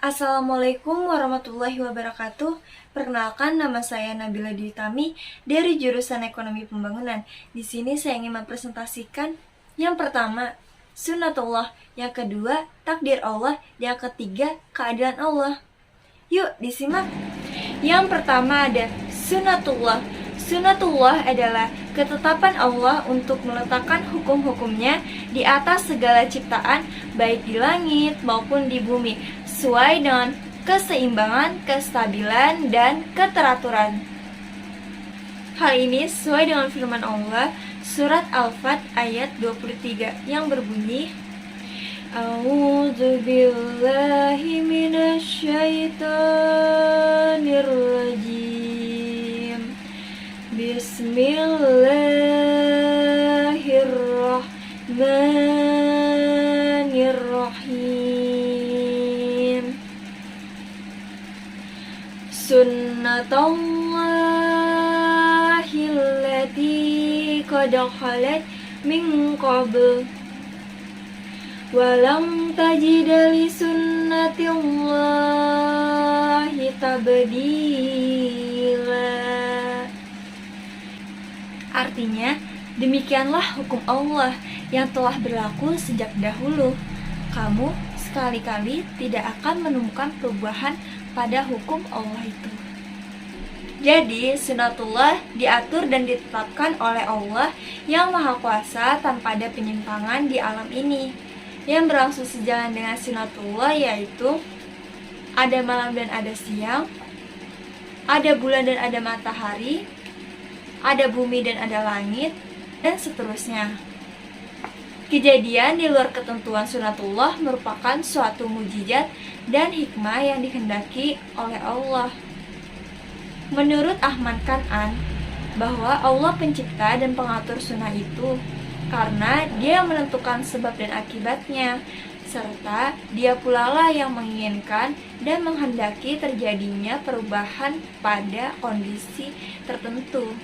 Assalamualaikum warahmatullahi wabarakatuh. Perkenalkan, nama saya Nabila Dwi Tami dari jurusan Ekonomi Pembangunan. Di sini saya ingin mempresentasikan yang pertama, sunnatullah, yang kedua, takdir Allah, yang ketiga, keadilan Allah. Yuk disimak. Yang pertama ada sunnatullah. Sunnatullah adalah ketetapan Allah untuk meletakkan hukum-hukumnya di atas segala ciptaan, baik di langit maupun di bumi, sesuai dengan keseimbangan, kestabilan, dan keteraturan. Hal ini sesuai dengan firman Allah surat Al-Fat ayat 23 yang berbunyi, A'udzu billahi minasyaitonir rajim. Bismillahirrahmanirrahim. Sunnatullahil lati qad khalat min qabl walam tajida li sunnatillahi tabdila. Artinya, demikianlah hukum Allah yang telah berlaku sejak dahulu. Kamu sekali-kali tidak akan menemukan perubahan pada hukum Allah itu. Jadi, sunnatullah diatur dan ditetapkan oleh Allah yang Maha Kuasa tanpa ada penyimpangan di alam ini. Yang berlangsung sejalan dengan sunnatullah yaitu ada malam dan ada siang, ada bulan dan ada matahari, ada bumi dan ada langit, dan seterusnya. Kejadian di luar ketentuan sunnatullah merupakan suatu mukjizat dan hikmah yang dikehendaki oleh Allah. Menurut Ahmad Kan'an, bahwa Allah pencipta dan pengatur sunnah itu karena Dia yang menentukan sebab dan akibatnya, serta Dia pula lah yang menginginkan dan menghendaki terjadinya perubahan pada kondisi tertentu.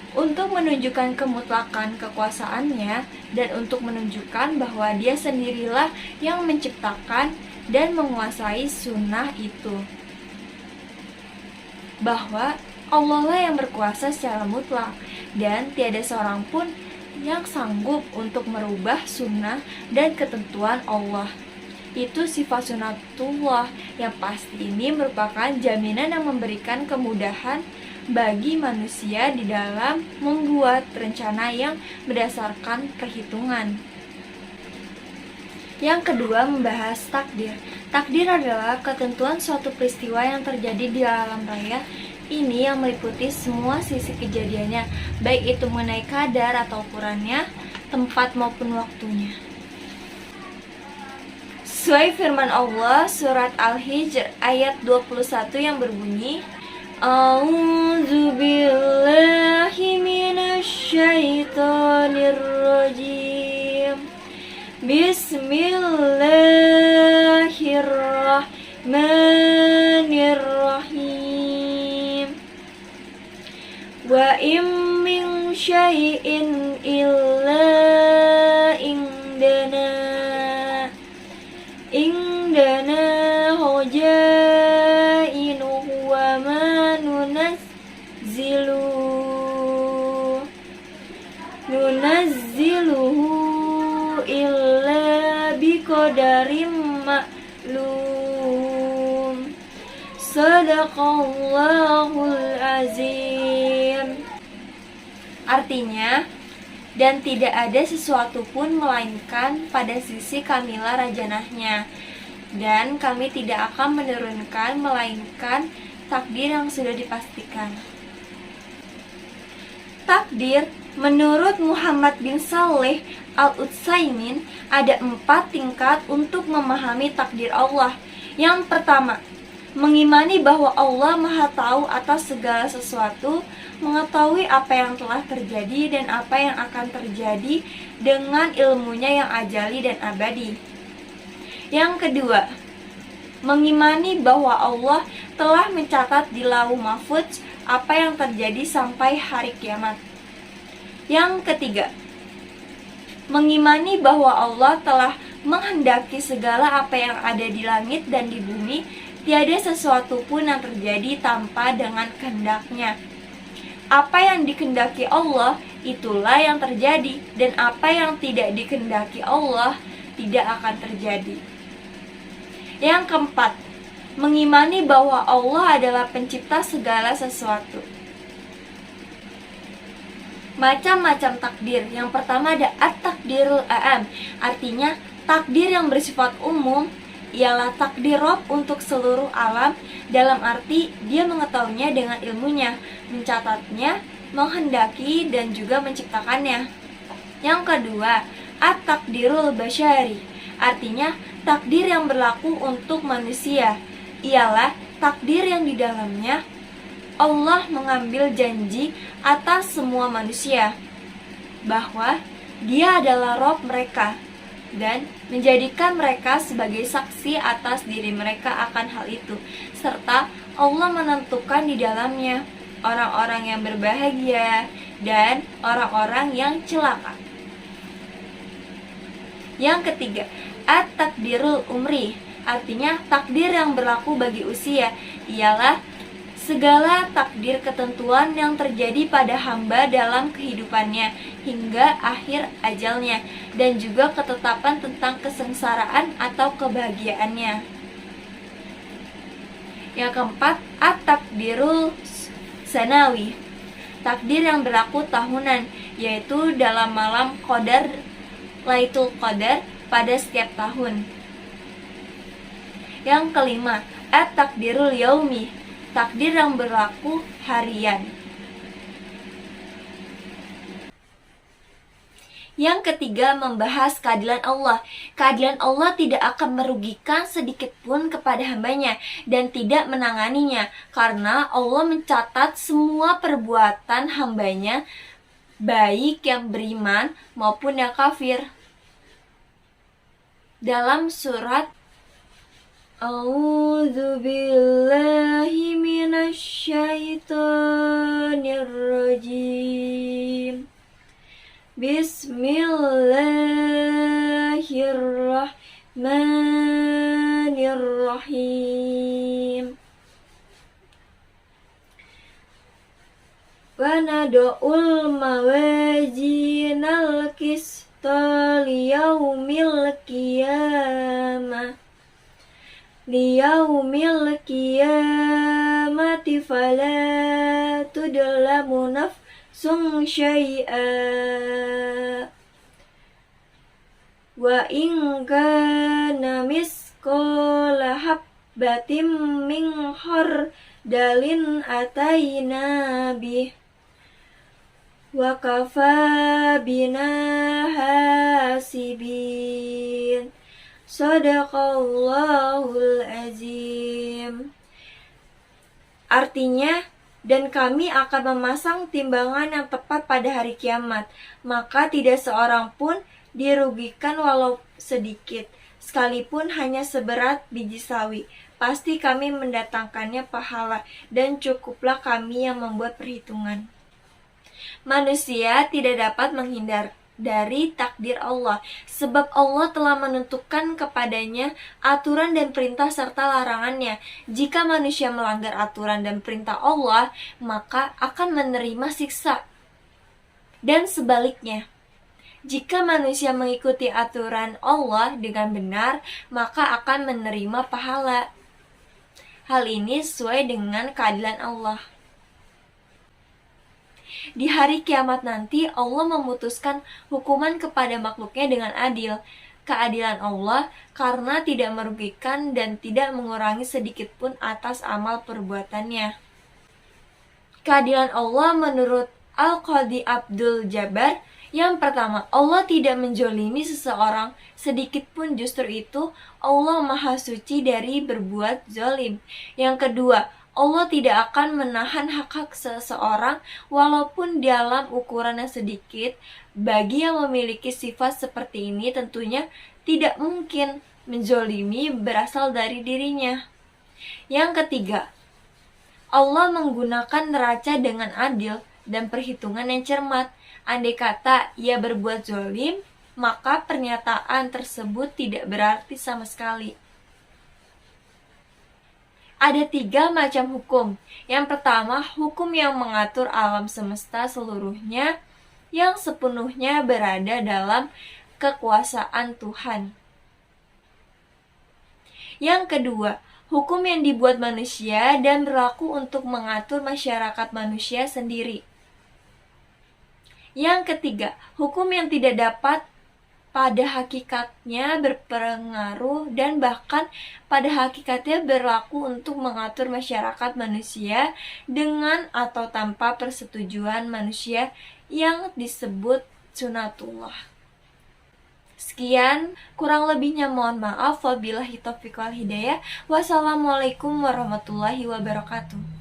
Untuk menunjukkan kemutlakan kekuasaannya dan untuk menunjukkan bahwa Dia sendirilah yang menciptakan dan menguasai sunnah itu, bahwa Allah lah yang berkuasa secara mutlak dan tiada seorang pun yang sanggup untuk merubah sunnah dan ketentuan Allah. Itu sifat sunnatullah yang pasti ini merupakan jaminan yang memberikan kemudahan bagi manusia di dalam membuat rencana yang berdasarkan perhitungan. Yang kedua, membahas takdir. Takdir adalah ketentuan suatu peristiwa yang terjadi di alam raya. Ini yang meliputi semua sisi kejadiannya, baik itu mengenai kadar atau ukurannya, tempat maupun waktunya. Sesuai firman Allah surat Al-Hijr ayat 21 yang berbunyi, A'udzu billahi minasyaitonir rajim. Bismillahirrahmanirrahim. Wa im min syai'in illa indana hujainuhu wa ma nunazziluhu illa biqadarim ma'lum. Sadaqallahul azim. Artinya, dan tidak ada sesuatu pun melainkan pada sisi kamilah rajanahnya, dan kami tidak akan menurunkan melainkan takdir yang sudah dipastikan. Takdir menurut Muhammad bin Saleh Al-Utsaimin ada 4 tingkat untuk memahami takdir Allah. Yang pertama, mengimani bahwa Allah Maha Tahu atas segala sesuatu, mengetahui apa yang telah terjadi dan apa yang akan terjadi dengan ilmunya yang ajali dan abadi. Yang kedua, mengimani bahwa Allah telah mencatat di Lauh Mahfudz apa yang terjadi sampai hari kiamat. Yang ketiga, mengimani bahwa Allah telah menghendaki segala apa yang ada di langit dan di bumi, tiada sesuatu pun yang terjadi tanpa dengan kehendaknya. Apa yang dikehendaki Allah, itulah yang terjadi, dan apa yang tidak dikehendaki Allah, tidak akan terjadi. Yang keempat, mengimani bahwa Allah adalah pencipta segala sesuatu. Macam-macam takdir. Yang pertama ada at-takdirul a'am, artinya takdir yang bersifat umum ialah takdir Rabb untuk seluruh alam, dalam arti dia mengetahuinya dengan ilmunya, mencatatnya, menghendaki, dan juga menciptakannya. Yang kedua, at-takdirul basyari, artinya takdir yang berlaku untuk manusia, ialah takdir yang di dalamnya Allah mengambil janji atas semua manusia bahwa Dia adalah Rabb mereka dan menjadikan mereka sebagai saksi atas diri mereka akan hal itu, serta Allah menentukan di dalamnya orang-orang yang berbahagia dan orang-orang yang celaka. Yang ketiga, at-takdirul umri, artinya takdir yang berlaku bagi usia, ialah segala takdir ketentuan yang terjadi pada hamba dalam kehidupannya hingga akhir ajalnya, dan juga ketetapan tentang kesengsaraan atau kebahagiaannya. Yang keempat, at-takdirul sanawi, takdir yang berlaku tahunan, yaitu dalam malam qadar, Lailatul Qadar pada setiap tahun. Yang kelima, at-takdirul yaumi, takdir yang berlaku harian. Yang ketiga, membahas keadilan Allah. Keadilan Allah tidak akan merugikan sedikit pun kepada hambanya dan tidak menanganinya, karena Allah mencatat semua perbuatan hambanya, baik yang beriman maupun yang kafir. Dalam surat A'udzu billahi minasy syaithanir rajim. Bismillahirrahmanirrahim. Wa nad'ul mawazinal qista liyaumil qiyamati fala tudlamu nafsun syai'a wa in kana misqala habbatin min khardalin ataina bih wa kafa bina hasibin. Shadaqallahul azim. Artinya, dan kami akan memasang timbangan yang tepat pada hari kiamat, maka tidak seorang pun dirugikan walau sedikit, sekalipun hanya seberat biji sawi. Pasti kami mendatangkannya pahala, dan cukuplah kami yang membuat perhitungan. Manusia tidak dapat menghindar dari takdir Allah, sebab Allah telah menentukan kepadanya aturan dan perintah serta larangannya. Jika manusia melanggar aturan dan perintah Allah, maka akan menerima siksa. Dan sebaliknya, jika manusia mengikuti aturan Allah dengan benar, maka akan menerima pahala. Hal ini sesuai dengan keadilan Allah. Di hari kiamat nanti, Allah memutuskan hukuman kepada makhluknya dengan adil. Keadilan Allah karena tidak merugikan dan tidak mengurangi sedikit pun atas amal perbuatannya. Keadilan Allah menurut Al-Qadhi Abdul Jabbar, yang pertama, Allah tidak menzolimi seseorang sedikit pun, justru itu Allah Maha Suci dari berbuat zalim. Yang kedua, Allah tidak akan menahan hak-hak seseorang walaupun dalam ukuran yang sedikit. Bagi yang memiliki sifat seperti ini tentunya tidak mungkin menzolimi berasal dari dirinya. Yang ketiga, Allah menggunakan neraca dengan adil dan perhitungan yang cermat. Andai kata ia berbuat zalim, maka pernyataan tersebut tidak berarti sama sekali. Ada 3 macam hukum. Yang pertama, hukum yang mengatur alam semesta seluruhnya yang sepenuhnya berada dalam kekuasaan Tuhan. Yang kedua, hukum yang dibuat manusia dan berlaku untuk mengatur masyarakat manusia sendiri. Yang ketiga, hukum yang tidak dapat pada hakikatnya berpengaruh dan bahkan pada hakikatnya berlaku untuk mengatur masyarakat manusia dengan atau tanpa persetujuan manusia yang disebut sunatullah. Sekian, kurang lebihnya mohon maaf. Wabillahi taufiq wal hidayah. Wassalamualaikum warahmatullahi wabarakatuh.